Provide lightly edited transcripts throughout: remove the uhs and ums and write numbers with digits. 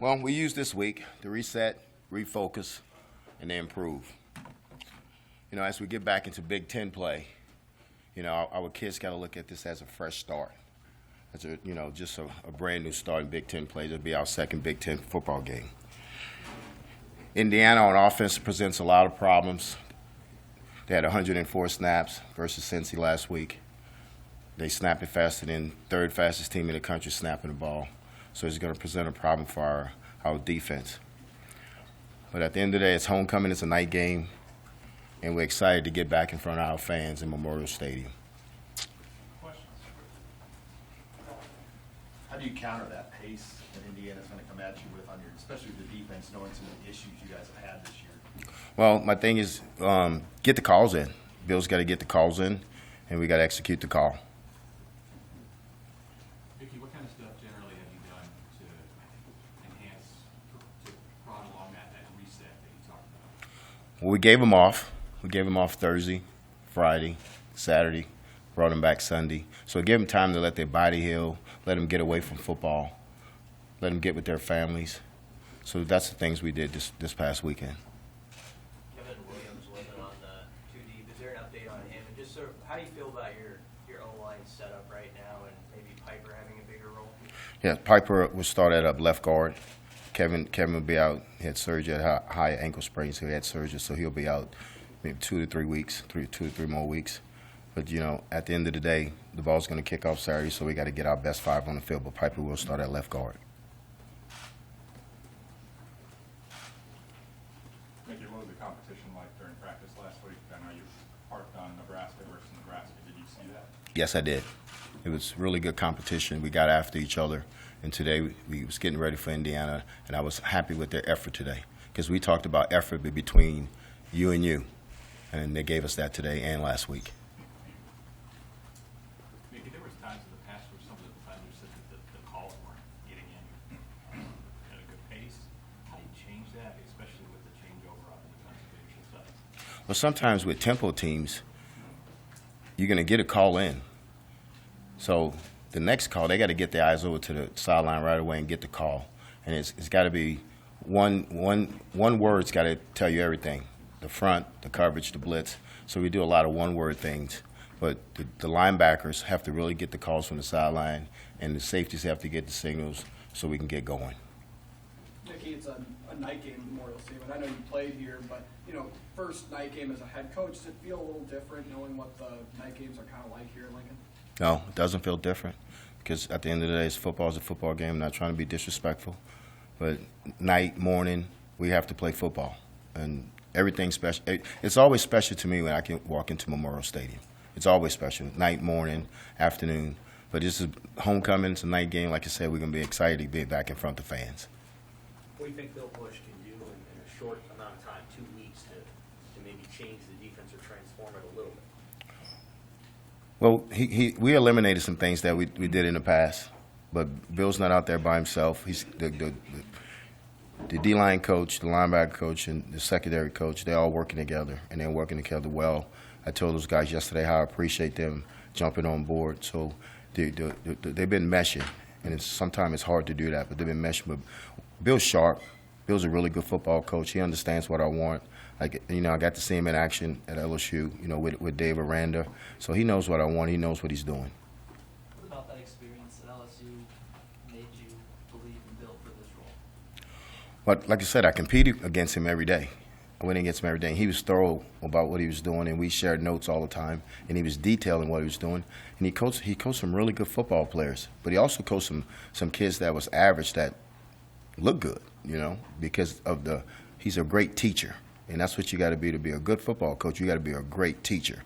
Well, we use this week to reset, refocus, and then improve. As we get back into Big Ten play, our kids got to look at this as a fresh start. As just a brand new start in Big Ten play. It'll be our second Big Ten football game. Indiana on offense presents a lot of problems. They had 104 snaps versus Cincy last week. They snap it faster than third fastest team in the country snapping the ball. So it's going to present a problem for our defense. But at the end of the day, it's homecoming. It's a night game. And we're excited to get back in front of our fans in Memorial Stadium. Questions? How do you counter that pace that Indiana's going to come at you with, especially with the defense, knowing some of the issues you guys have had this year? Well, my thing is get the calls in. Bill's got to get the calls in, and we got to execute the call. Vicki, what kind of stuff generally have you done to enhance, to prod along that reset that you talked about? Well, we gave them off. We gave them off Thursday, Friday, Saturday, brought them back Sunday. So we gave them time to let their body heal, let them get away from football, let them get with their families. So that's the things we did this past weekend. Kevin Williams wasn't on the 2D. Is there an update on him? And just sort of, how do you feel about your O-line setup right now, and maybe Piper having a bigger role? Yeah, Piper will start at left guard. Kevin will be out. He had surgery at high ankle sprain, so he had surgery, so he'll be out maybe 2 to 3 weeks, 2 to 3 more weeks. But, at the end of the day, the ball's going to kick off Saturday, so we got to get our best 5 on the field. But Piper will start at left guard. Mickey, what was the competition like during practice last week? I know you harped on Nebraska versus Nebraska. Did you see that? Yes, I did. It was really good competition. We got after each other. And today we was getting ready for Indiana, and I was happy with their effort today because we talked about effort between you and you. And they gave us that today and last week. Mickey, there was times in the past where some of the defenders said that the calls weren't getting in at a good pace. How do you change that, especially with the changeover on the defensive leadership side? Well, sometimes with tempo teams, you're going to get a call in. So the next call, they got to get their eyes over to the sideline right away and get the call. And it's got to be one word's got to tell you everything. The front, the coverage, the blitz. So we do a lot of one-word things. But the linebackers have to really get the calls from the sideline, and the safeties have to get the signals so we can get going. Mickey, it's a night game, Memorial Stadium. I know you played here, but, first night game as a head coach, does it feel a little different knowing what the night games are kind of like here in Lincoln? No, it doesn't feel different because at the end of the day, football is a football game. I'm not trying to be disrespectful. But night, morning, we have to play football. And everything's special. It's always special to me when I can walk into Memorial Stadium. It's always special. Night, morning, afternoon. But this is homecoming. It's a night game. Like I said, we're going to be excited to be back in front of the fans. What do you think Bill Bush can do in a short amount of time, 2 weeks, to maybe change the defense or transform it a little bit? Well, we eliminated some things that we did in the past. But Bill's not out there by himself. He's the D-line coach, the linebacker coach, and the secondary coach, they're all working together, and they're working together well. I told those guys yesterday how I appreciate them jumping on board. So they've been meshing, and sometimes it's hard to do that, but they've been meshing. But Bill's sharp. Bill's a really good football coach. He understands what I want. I got to see him in action at LSU, with Dave Aranda. So he knows what I want. He knows what he's doing. What about that experience at LSU made you believe in Bill for this role? But like I said, I competed against him every day. I went against him every day. And he was thorough about what he was doing, and we shared notes all the time. And he was detailing what he was doing. And he coached some really good football players, but he also coached some kids that was average that looked good, because of he's a great teacher. And that's what you got to be a good football coach. You got to be a great teacher.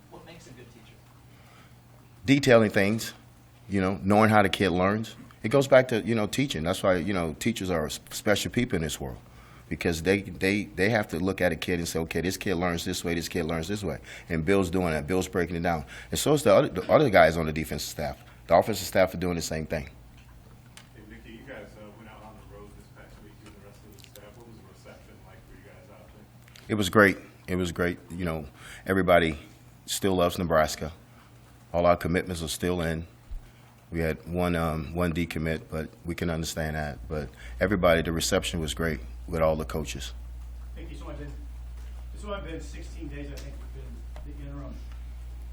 What makes a good teacher? Detailing things, knowing how the kid learns. It goes back to, teaching. That's why, teachers are special people in this world because they have to look at a kid and say, okay, this kid learns this way, this kid learns this way. And Bill's doing that. Bill's breaking it down. And so is the other guys on the defensive staff. The offensive staff are doing the same thing. Hey, Mickey, you guys went out on the road this past week with the rest of the staff. What was the reception like for you guys out there? It was great. It was great. Everybody still loves Nebraska. All our commitments are still in. We had one decommit, but we can understand that. But everybody, the reception was great with all the coaches. Thank you. It's only been 16 days, I think, we've been the interim.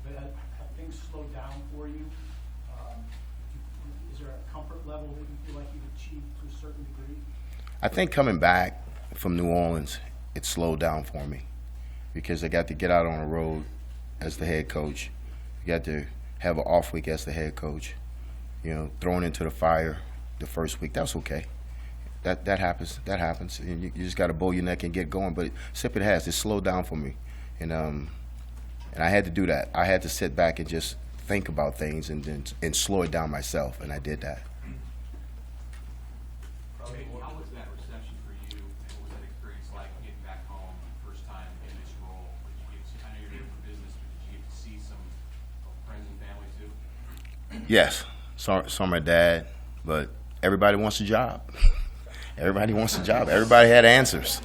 But have things slowed down for you? Is there a comfort level that you feel like you've achieved to a certain degree? I think coming back from New Orleans, it slowed down for me because I got to get out on the road as the head coach. I got to have an off week as the head coach. You know, thrown into the fire the first week, that's okay. That happens. That happens. And you just got to bow your neck and get going. But it has. It slowed down for me, and I had to do that. I had to sit back and just think about things and slow it down myself, and I did that. How was that reception for you, and what was that experience like getting back home first time in this role? I know you're here for business, but did you get to see some friends and family too? Yes, saw my dad, but everybody wants a job. Everybody wants a job. Everybody had answers.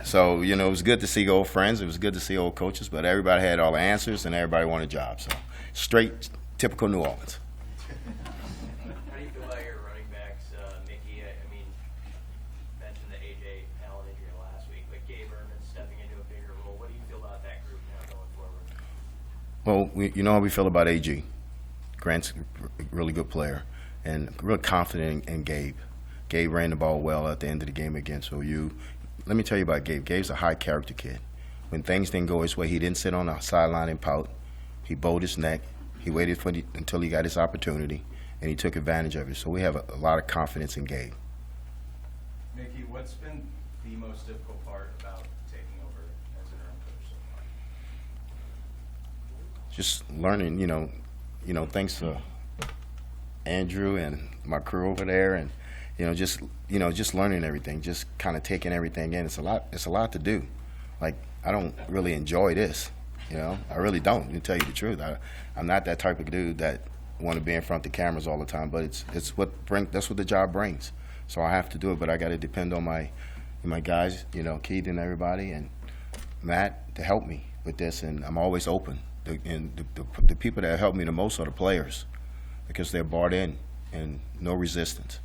So, you know, it was good to see old friends. It was good to see old coaches, but everybody had all the answers, and everybody wanted jobs. So, straight, typical New Orleans. How do you feel about your running backs, Mickey? I mean, you mentioned the A.J. Allen injury last week, but Gabe Erman stepping into a bigger role. What do you feel about that group now going forward? Well, you know how we feel about A.G. Grant's a really good player and real confident in Gabe. Gabe ran the ball well at the end of the game against OU. Let me tell you about Gabe. Gabe's a high character kid. When things didn't go his way, he didn't sit on the sideline and pout. He bowed his neck. He waited until he got his opportunity, and he took advantage of it. So we have a lot of confidence in Gabe. Mickey, what's been the most difficult part about taking over as interim coach so far? Just learning, you know, thanks to Andrew and my crew over there, and just learning everything, just kind of taking everything in. It's a lot to do. Like, I don't really enjoy this, I really don't, to tell you the truth. I'm not that type of dude that want to be in front of the cameras all the time, but that's what the job brings. So I have to do it, but I got to depend on my guys, Keith and everybody, and Matt to help me with this, and I'm always open. The people that help me the most are the players, because they're bought in and no resistance.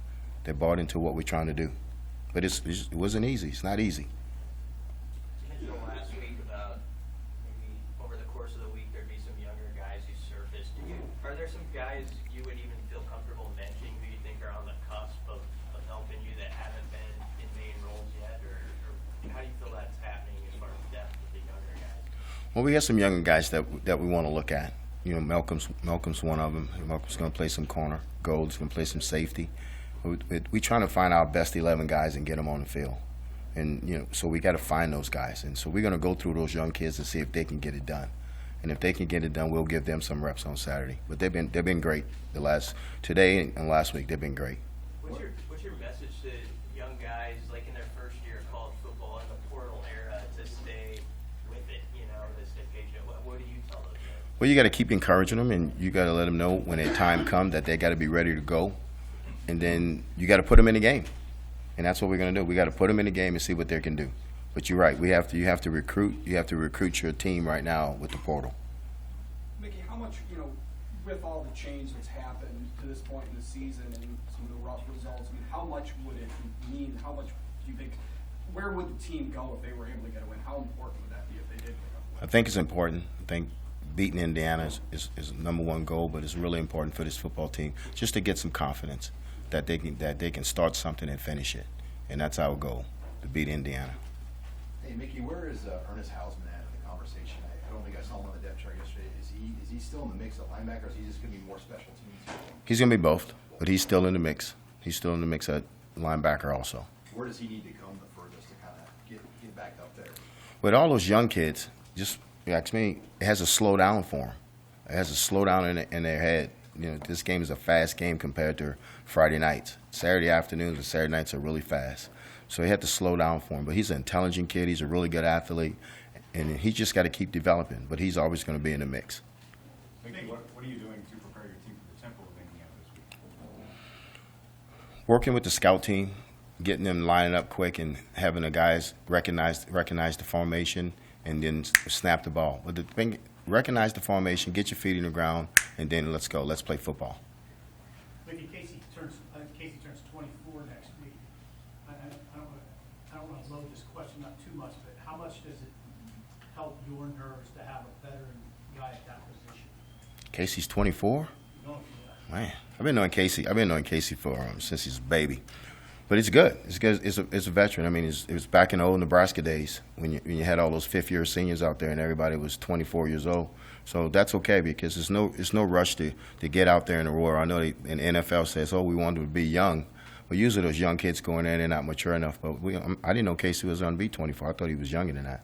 They're bought into what we're trying to do. But it wasn't easy. It's not easy. You mentioned last week about maybe over the course of the week there'd be some younger guys who surfaced. Are there some guys you would even feel comfortable mentioning who you think are on the cusp of helping you that haven't been in main roles yet? Or how do you feel that's happening as far as depth with the younger guys? Well, we got some younger guys that we want to look at. Malcolm's one of them. Malcolm's going to play some corner. Gold's going to play some safety. We're trying to find our best 11 guys and get them on the field. And, so we got to find those guys. And so we're going to go through those young kids and see if they can get it done. And if they can get it done, we'll give them some reps on Saturday. But they've been great today and last week. They've been great. What's your message to young guys, like in their first year of college football in the portal era, to stay with it, to stay patient? What do you tell those guys? Well, you got to keep encouraging them, and you got to let them know when their time comes that they got to be ready to go. And then you got to put them in the game, and that's what we're going to do. We got to put them in the game and see what they can do. But you're right. You have to recruit. You have to recruit your team right now with the portal. Mickey, how much, with all the change that's happened to this point in the season and some of the rough results, how much would it mean? How much do you think? Where would the team go if they were able to get a win? How important would that be if they did pick up a win? I think it's important. I think beating Indiana is the number one goal, but it's really important for this football team just to get some confidence that they can start something and finish it, and that's our goal, to beat Indiana. Hey, Mickey, where is Ernest Hausman at in the conversation? I don't think I saw him on the depth chart yesterday. Is he still in the mix at linebacker, or is he just going to be more special teams? He's going to be both, but he's still in the mix. He's still in the mix at linebacker also. Where does he need to come the furthest to kind of get back up there? With all those young kids, just you ask me, it has a slow down for them. It has a slow down in their head. This game is a fast game compared to Friday nights. Saturday afternoons and Saturday nights are really fast. So he had to slow down for him. But he's an intelligent kid. He's a really good athlete. And he just got to keep developing. But he's always going to be in the mix. Mickey, what are you doing to prepare your team for the Temple of Indiana this week? Working with the scout team, getting them lining up quick and having the guys recognize the formation and then snap the ball. But the thing, recognize the formation, get your feet in the ground, and then let's go. Let's play football. too much, but how much does it help your nerves to have a veteran guy at that position? Casey's 24. No, Man, I've been knowing Casey for since he's a baby, but it's good. It's good. It's a veteran. I mean, it was back in the old Nebraska days when you had all those fifth-year seniors out there and everybody was 24 years old. So that's okay because it's no rush to get out there in the roar. I know in the NFL says, oh, we want them to be young, but usually those young kids going in, they're not mature enough. But I didn't know Casey was going to be 24. I thought he was younger than that.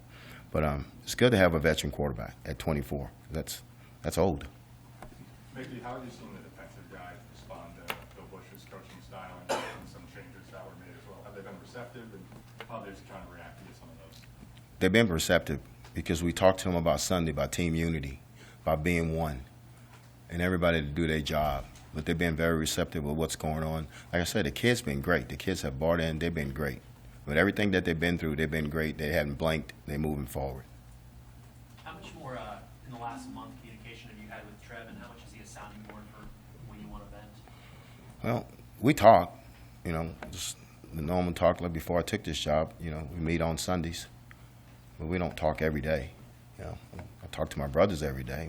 But it's good to have a veteran quarterback at 24. That's old. Mickey, how have you seen the defensive guys respond to Bill Bush's coaching style and some changes that were made as well? Have they been receptive, and how they're trying to react to some of those? They've been receptive because we talked to them about Sunday, about team unity, about being one, and everybody to do their job. But they've been very receptive with what's going on. Like I said, the kids been great. The kids have bought in. They've been great. But everything that they've been through, they've been great. They haven't blanked. They're moving forward. How much more in the last month communication have you had with Trev, and how much is he a sounding board for when you want to vent? Well, we talk, just the normal talk like before I took this job. We meet on Sundays, but we don't talk every day. I talk to my brothers every day.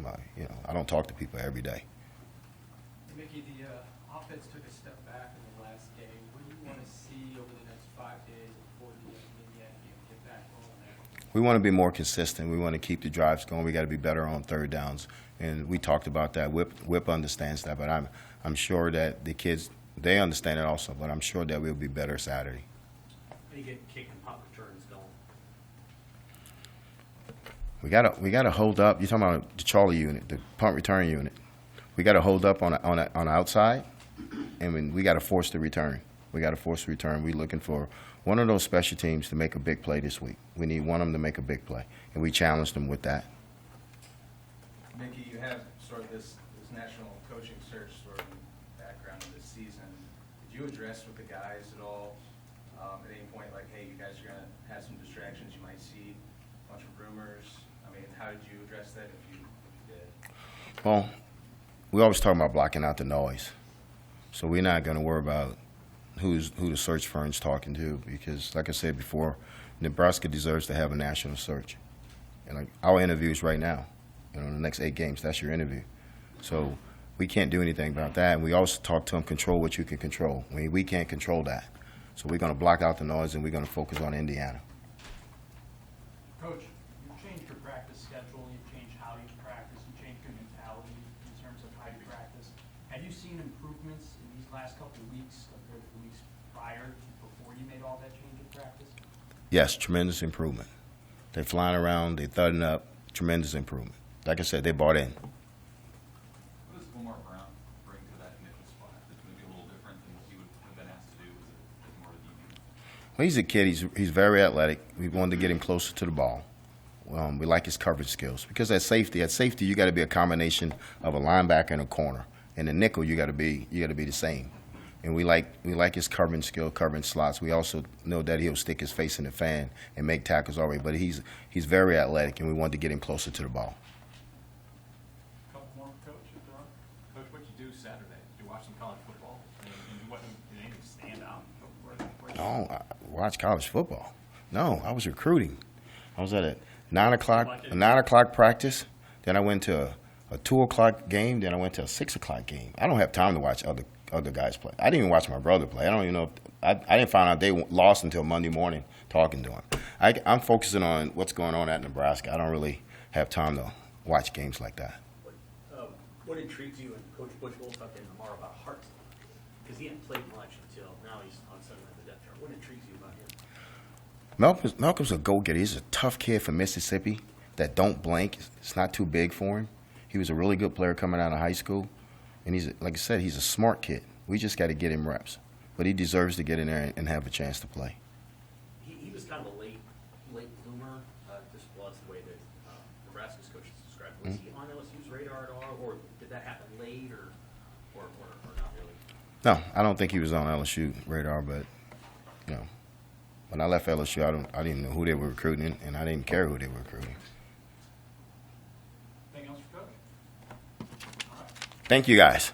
I don't talk to people every day. Mickey, the offense took a step back in the last game. What do you want to see over the next 5 days before the Indiana game get back on there? We want to be more consistent. We want to keep the drives going. We got to be better on third downs, and we talked about that. Whip understands that, but I'm sure that the kids, they understand it also. But I'm sure that we'll be better Saturday. How do you get kick and punt returns going? We gotta hold up. You're talking about the Charlie unit, the punt return unit. We got to hold up on the outside, and we got to force the return. We got to force the return. We're looking for one of those special teams to make a big play this week. We need one of them to make a big play, and we challenged them with that. Mickey, you have sort of this national coaching search sort of background of this season. Did you address with the guys at all at any point, like, hey, you guys are going to have some distractions, you might see a bunch of rumors? I mean, how did you address that if you did? Well, we always talk about blocking out the noise. So we're not going to worry about who the search firm's talking to because, like I said before, Nebraska deserves to have a national search. And like our interviews right now, the next 8 games, that's your interview. So we can't do anything about that. And we also talk to them, control what you can control. We can't control that. So we're going to block out the noise and we're going to focus on Indiana. Coach, you've changed your practice schedule, you've changed how you practice, you've changed your mentality in terms of how you practice. Have you seen improvements in these last couple of weeks compared to the weeks prior to before you made all that change in practice? Yes, tremendous improvement. They're flying around, they're thudding up, tremendous improvement. Like I said, they bought in. What does Omar Brown bring to that nickel spot that's going to be a little different than what you would have been asked to do as more of a DB? Well, he's a kid. He's very athletic. We wanted to get him closer to the ball. We like his coverage skills because at safety, you got to be a combination of a linebacker and a corner. And the nickel, you got to be the same. And we like his covering skill, covering slots. We also know that he'll stick his face in the fan and make tackles already. But he's very athletic, and we wanted to get him closer to the ball. Couple more, Coach, if there are. Coach, what'd you do Saturday? Did you watch some college football? And did anything stand out? No, I watched college football. No, I was recruiting. I was at a 9 o'clock practice. Then I went to a 2 o'clock game. Then I went to a 6 o'clock game. I don't have time to watch other guys play. I didn't even watch my brother play. I don't even know if I didn't find out they lost until Monday morning talking to him. I'm focusing on what's going on at Nebraska. I don't really have time to watch games like that. What intrigues you, and Coach Bush will talk in tomorrow about Hart, because he hadn't played much until now he's on Sunday at the depth chart. What intrigues you about him? Malcolm's a go-getter. He's a tough kid from Mississippi that don't blink. It's not too big for him. He was a really good player coming out of high school. And like I said, he's a smart kid. We just got to get him reps. But he deserves to get in there and have a chance to play. He was kind of a late bloomer. This was the way that Nebraska's coaches described it. Was he on LSU's radar at all, or did that happen late, or not really? No, I don't think he was on LSU radar. But when I left LSU, I didn't know who they were recruiting, and I didn't care who they were recruiting. Anything else for Coach? All right. Thank you, guys.